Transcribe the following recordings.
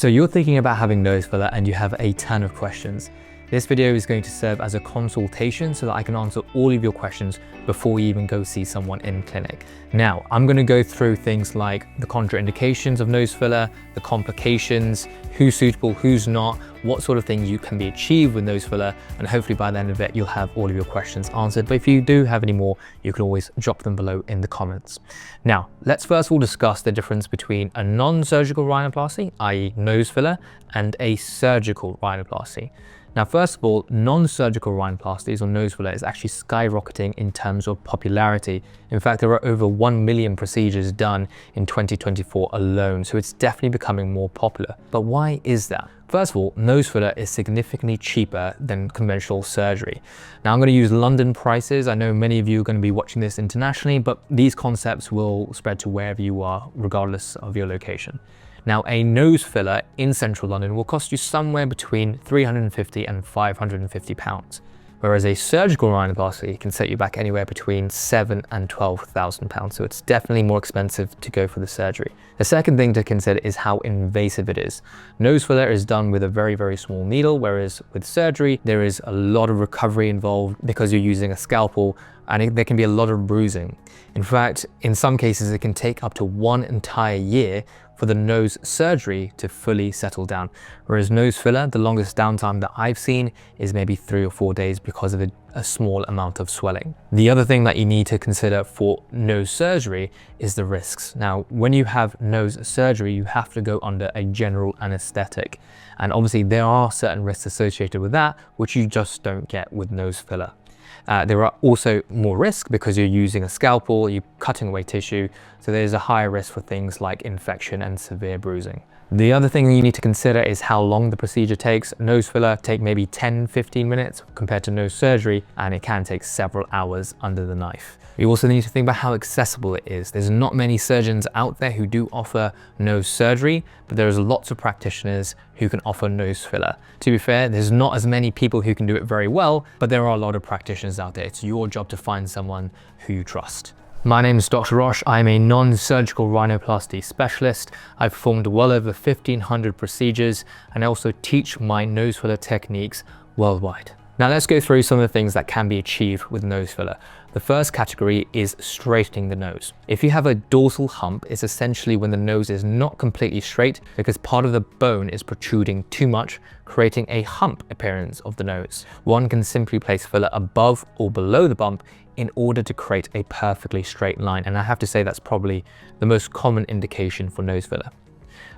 So you're thinking about having nose filler and you have a ton of questions. This video is going to serve as a consultation so that I can answer all of your questions before you even go see someone in clinic. Now, I'm going to go through things like the contraindications of nose filler, the complications, who's suitable, who's not, what sort of things you can be achieved with nose filler, and hopefully by the end of it, you'll have all of your questions answered. But if you do have any more, you can always drop them below in the comments. Now, let's first of all discuss the difference between a non-surgical rhinoplasty, i.e. nose filler, and a surgical rhinoplasty. Now, first of all, non-surgical rhinoplasties or nose filler is actually skyrocketing in terms of popularity. In fact, there are over 1 million procedures done in 2024 alone, so it's definitely becoming more popular. But why is that? First of all, nose filler is significantly cheaper than conventional surgery. Now, I'm going to use London prices. I know many of you are going to be watching this internationally, but these concepts will spread to wherever you are, regardless of your location. Now, a nose filler in central London will cost you somewhere between £350 and £550, whereas a surgical rhinoplasty can set you back anywhere between £7,000 and £12,000. So it's definitely more expensive to go for the surgery. The second thing to consider is how invasive it is. Nose filler is done with a very, very small needle, whereas with surgery, there is a lot of recovery involved because you're using a scalpel and there can be a lot of bruising. In fact, in some cases, it can take up to 1 entire year for the nose surgery to fully settle down. Whereas nose filler, the longest downtime that I've seen is maybe 3 or 4 days because of a small amount of swelling. The other thing that you need to consider for nose surgery is the risks. Now, when you have nose surgery, you have to go under a general anesthetic. And obviously there are certain risks associated with that, which you just don't get with nose filler. There are also more risk because you're using a scalpel, you're cutting away tissue, so there's a higher risk for things like infection and severe bruising. The other thing you need to consider is how long the procedure takes. Nose filler take maybe 10-15 minutes compared to nose surgery, and it can take several hours under the knife. You also need to think about how accessible it is. There's not many surgeons out there who do offer nose surgery, but there's lots of practitioners who can offer nose filler. To be fair, there's not as many people who can do it very well, but there are a lot of practitioners out there. It's your job to find someone who you trust. My name is Dr. Roche. I'm a non-surgical rhinoplasty specialist. I've performed well over 1,500 procedures, and I also teach my nose filler techniques worldwide. Now let's go through some of the things that can be achieved with nose filler. The first category is straightening the nose. If you have a dorsal hump, it's essentially when the nose is not completely straight because part of the bone is protruding too much, creating a hump appearance of the nose. One can simply place filler above or below the bump in order to create a perfectly straight line. And I have to say that's probably the most common indication for nose filler.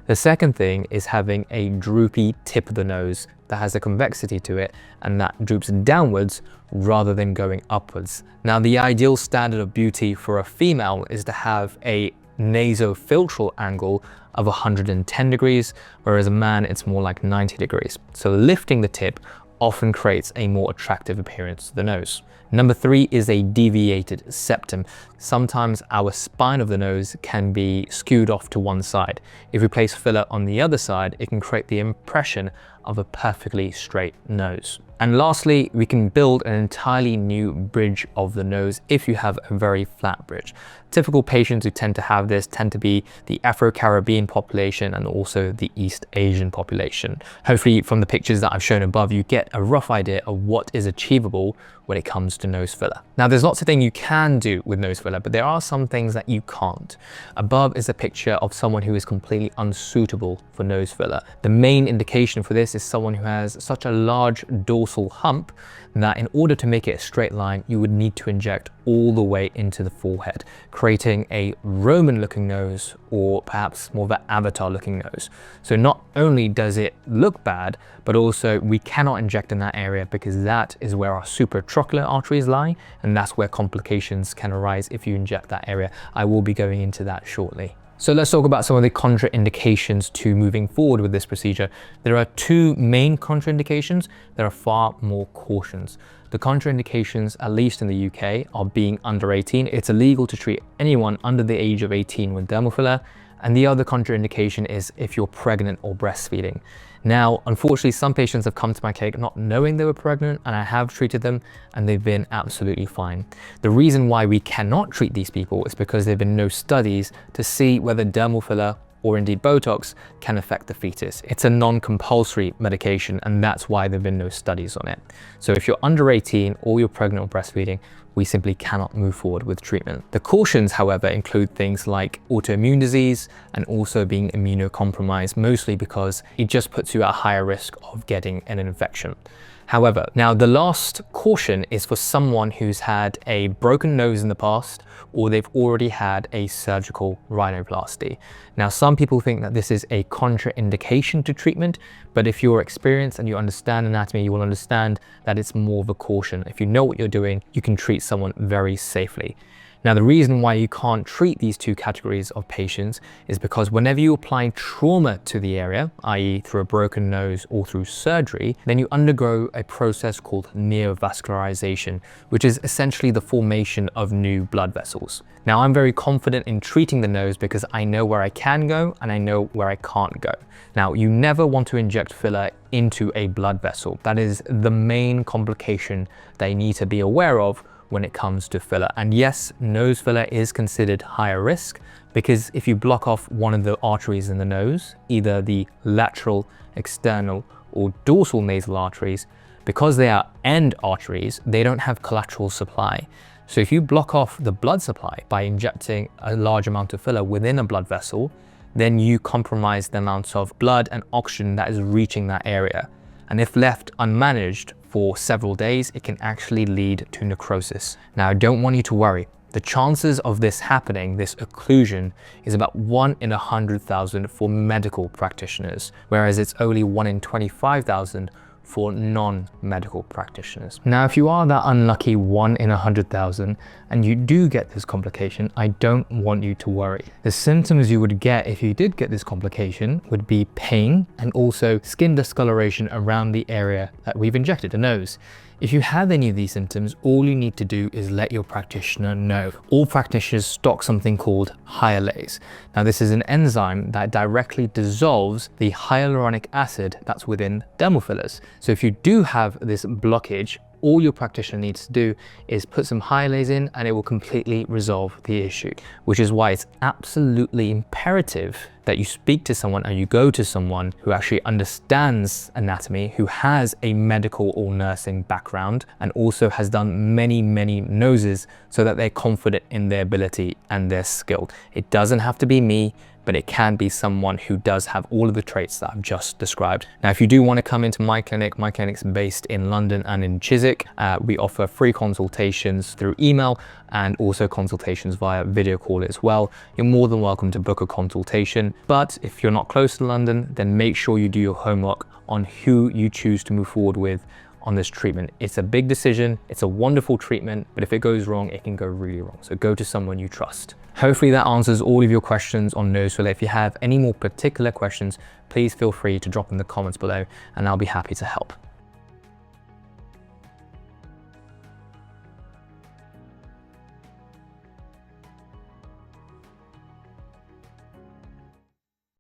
The second thing is having a droopy tip of the nose that has a convexity to it and that droops downwards rather than going upwards. Now, the ideal standard of beauty for a female is to have a nasopiltral angle of 110 degrees, whereas a man, it's more like 90 degrees. So lifting the tip often creates a more attractive appearance to the nose. Number 3 is a deviated septum. Sometimes our spine of the nose can be skewed off to one side. If we place filler on the other side, it can create the impression of a perfectly straight nose. And lastly, we can build an entirely new bridge of the nose if you have a very flat bridge. Typical patients who tend to have this tend to be the Afro-Caribbean population and also the East Asian population. Hopefully from the pictures that I've shown above, you get a rough idea of what is achievable when it comes to nose filler. Now, there's lots of things you can do with nose filler, but there are some things that you can't. Above is a picture of someone who is completely unsuitable for nose filler. The main indication for this is someone who has such a large dorsal hump that in order to make it a straight line, you would need to inject all the way into the forehead, creating a Roman looking nose or perhaps more of an avatar looking nose. So not only does it look bad, but also we cannot inject in that area because that is where our supratrochlear arteries lie, and that's where complications can arise if you inject that area. I will be going into that shortly. So let's talk about some of the contraindications to moving forward with this procedure. There are 2 main contraindications. There are far more cautions. The contraindications, at least in the UK, are being under 18. It's illegal to treat anyone under the age of 18 with dermal filler. And the other contraindication is if you're pregnant or breastfeeding. Now, unfortunately, some patients have come to my clinic not knowing they were pregnant, and I have treated them and they've been absolutely fine. The reason why we cannot treat these people is because there have been no studies to see whether dermal filler or indeed Botox can affect the fetus. It's a non-compulsory medication, and that's why there have been no studies on it. So if you're under 18 or you're pregnant or breastfeeding, we simply cannot move forward with treatment. The cautions, however, include things like autoimmune disease and also being immunocompromised, mostly because it just puts you at a higher risk of getting an infection. However, now the last caution is for someone who's had a broken nose in the past, or they've already had a surgical rhinoplasty. Now, some people think that this is a contraindication to treatment, but if you're experienced and you understand anatomy, you will understand that it's more of a caution. If you know what you're doing, you can treat someone very safely. Now, the reason why you can't treat these two categories of patients is because whenever you apply trauma to the area, i.e. through a broken nose or through surgery, then you undergo a process called neovascularization, which is essentially the formation of new blood vessels. Now, I'm very confident in treating the nose because I know where I can go and I know where I can't go. Now, you never want to inject filler into a blood vessel. That is the main complication that you need to be aware of when it comes to filler. And yes, nose filler is considered higher risk because if you block off one of the arteries in the nose, either the lateral, external, or dorsal nasal arteries, because they are end arteries, they don't have collateral supply. So if you block off the blood supply by injecting a large amount of filler within a blood vessel, then you compromise the amounts of blood and oxygen that is reaching that area. And if left unmanaged for several days, it can actually lead to necrosis. Now, I don't want you to worry. The chances of this happening, this occlusion, is about 1 in 100,000 for medical practitioners, whereas it's only 1 in 25,000 for non-medical practitioners. Now, if you are that unlucky 1 in 100,000 and you do get this complication, I don't want you to worry. The symptoms you would get if you did get this complication would be pain and also skin discoloration around the area that we've injected, the nose. If you have any of these symptoms, all you need to do is let your practitioner know. All practitioners stock something called hyalase. Now, this is an enzyme that directly dissolves the hyaluronic acid that's within dermal fillers. So if you do have this blockage, all your practitioner needs to do is put some hyalase in and it will completely resolve the issue, which is why it's absolutely imperative that you speak to someone and you go to someone who actually understands anatomy, who has a medical or nursing background, and also has done many noses so that they're confident in their ability and their skill. It doesn't have to be me, but it can be someone who does have all of the traits that I've just described. Now, if you do want to come into my clinic's based in London and in Chiswick. We offer free consultations through email and also consultations via video call as well. You're more than welcome to book a consultation. But if you're not close to London, then make sure you do your homework on who you choose to move forward with on this treatment. It's a big decision, it's a wonderful treatment, but if it goes wrong, it can go really wrong. So go to someone you trust. Hopefully that answers all of your questions on nose filler. If you have any more particular questions, please feel free to drop in the comments below and I'll be happy to help.